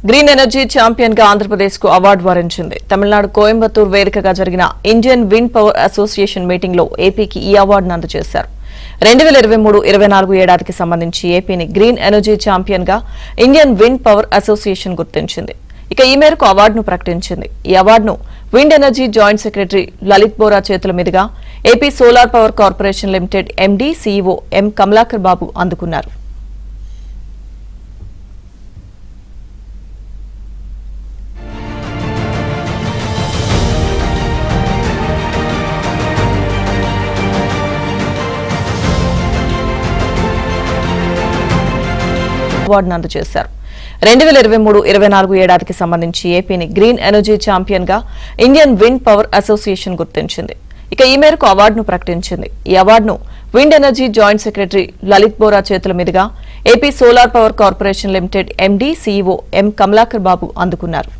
Green energy champion గా ఆంధ్రప్రదేశ్ కు award వరించింది. తమిళనాడు కోయంబత్తూరు వేదికగా జరిగిన Indian wind power association meeting లో ఏపీకి ఈ అవార్డును అందజేశారు. 2023-24 ఏడాదికి సంబంధించి ఏపీని గ్రీన్ ఎనర్జీ ఛాంపియన్ గా ఇండియన్ విండ్ పవర్ అసోసియేషన్ గుర్తించింది. ఇక ఈ మేరకు అవార్డును ప్రకటించింది. ఈ అవార్డును wind energy joint secretary Lalit Bora చేతుల మీదుగా AP solar power corporation limited MD CEO M Kamalakar Babu అందుకున్నారు. అవార్డును అందజేశారు. 2023-24 ఏడాదికి సంబంధించి ఏపీని గ్రీన్ ఎనర్జీ ఛాంపియన్ గా ఇండియన్ విండ్ పవర్ అసోసియేషన్ గుర్తించింది. ఇక ఈ మేరకు అవార్డును ప్రకటించింది. ఈ అవార్డును wind energy joint secretary Lalit Bora చేతుల మీదుగా AP solar power corporation limited MD CEO M Kamalakar Babu అందుకున్నారు.